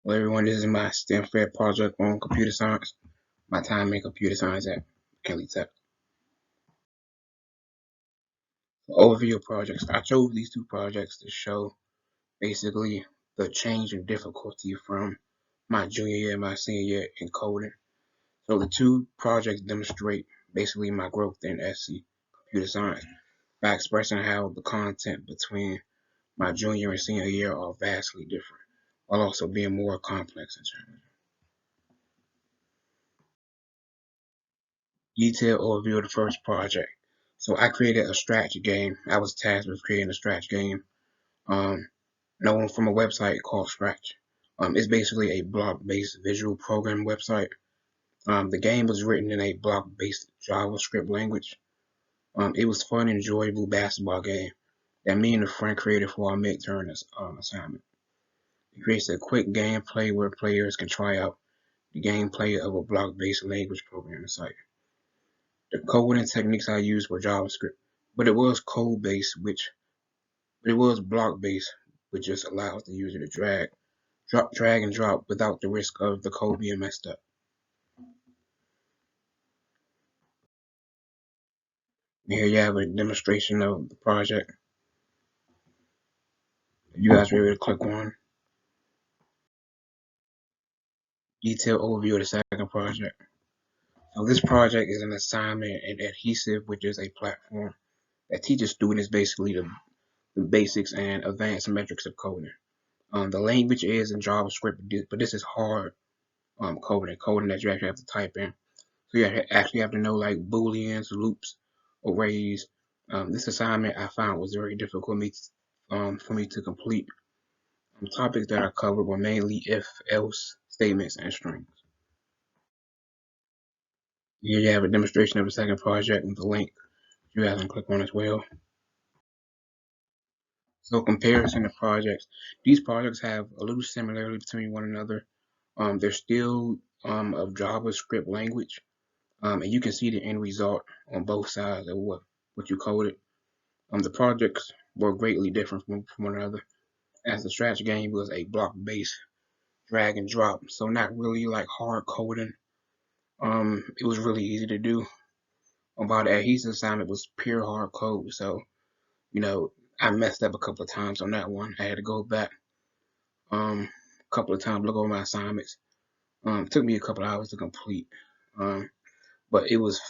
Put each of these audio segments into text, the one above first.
Well, everyone, this is my STEM Fair project on computer science. My time in computer science at McKinley Tech. Overview of projects. I chose these two projects to show basically the change in difficulty from my junior year and my senior year in coding. So the two projects demonstrate basically my growth in SC computer science by expressing how the content between my junior and senior year are vastly different, while also being more complex and challenging. Detailed overview of the first project. So I created a strategy game. I was tasked with creating a strategy game, um, known from a website called Scratch. It's basically a block-based visual program website. The game was written in a block-based JavaScript language. It was fun, enjoyable basketball game that me and a friend created for our midterm assignment. It creates a quick gameplay where players can try out the gameplay of a block-based language programming site. The coding techniques I used were JavaScript, but it was code-based, but it was block-based, which just allows the user to drag and drop without the risk of the code being messed up. And here you have a demonstration of the project. You guys are able to click on detailed overview of the second project. So this project is an assignment in Adhesive, which is a platform that teaches students basically the basics and advanced metrics of coding. The language is in JavaScript, but this is hard coding that you actually have to type in. So you actually have to know like booleans, loops, arrays. This assignment I found was very difficult for me to complete. Topics that I covered were mainly if, else statements and strings. Here you have a demonstration of the second project with the link you guys can click on as well. So comparison of projects. These projects have a little similarity between one another. They're still of JavaScript language, and you can see the end result on both sides of what you coded. The projects were greatly different from one another, as the strategy game was a block-based drag and drop, so not really like hard coding. It was really easy to do. About the adhesive assignment was pure hard code, so you know I messed up a couple of times on that one. I had to go back a couple of times, look over my assignments. It took me a couple of hours to complete, um, but it was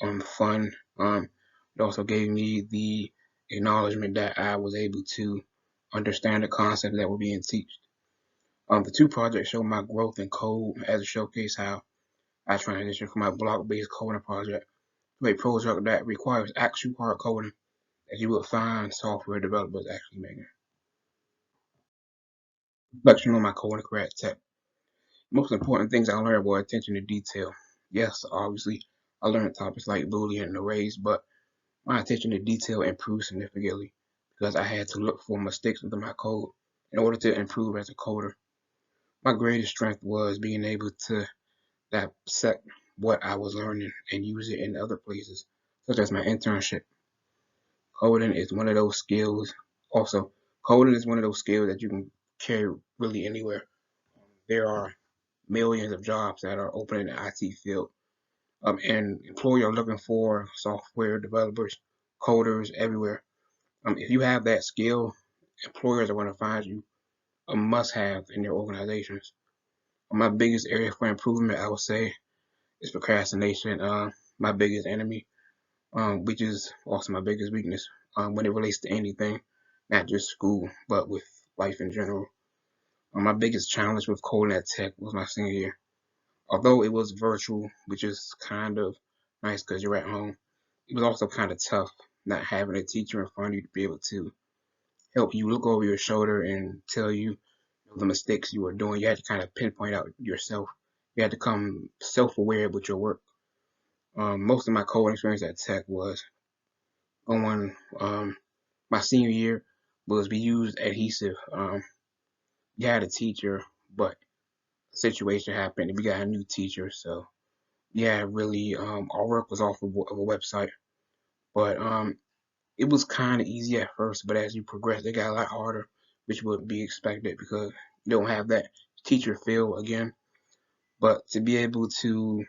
fun. It also gave me the acknowledgement that I was able to understand the concepts that were being taught. The two projects show my growth in code as a showcase how I transitioned from my block-based coding project to a project that requires actual hard coding that you would find software developers actually making. Reflection on my coding career at Tech. Most important things I learned were attention to detail. Yes, obviously, I learned topics like Boolean and arrays, but my attention to detail improved significantly because I had to look for mistakes within my code in order to improve as a coder. My greatest strength was being able to dissect what I was learning and use it in other places, such as my internship. Coding is one of those skills. Also, coding is one of those skills that you can carry really anywhere. There are millions of jobs that are open in the IT field, and employers are looking for software developers, coders everywhere. If you have that skill, employers are going to find you a must-have in their organizations. My biggest area for improvement, I would say, is procrastination. My biggest enemy, which is also my biggest weakness when it relates to anything, not just school, but with life in general. My biggest challenge with coding at Tech was my senior year. Although it was virtual, which is kind of nice because you're at home, it was also kind of tough not having a teacher in front of you to be able to help you look over your shoulder and tell you the mistakes you were doing. You had to kind of pinpoint out yourself. You had to come self-aware with your work. Most of my coding experience at Tech was going. My senior year was we used adhesive. You had a teacher, but a situation happened and we got a new teacher. So yeah, really, our work was off of a website, but it was kind of easy at first. But as you progress, it got a lot harder, which would be expected because you don't have that teacher feel again, but to be able to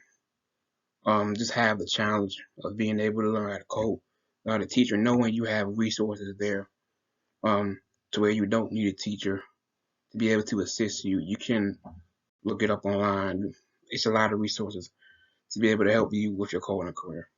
just have the challenge of being able to learn how to code without a teacher, knowing you have resources there to where you don't need a teacher to be able to assist you. You can look it up online. It's a lot of resources to be able to help you with your coding career.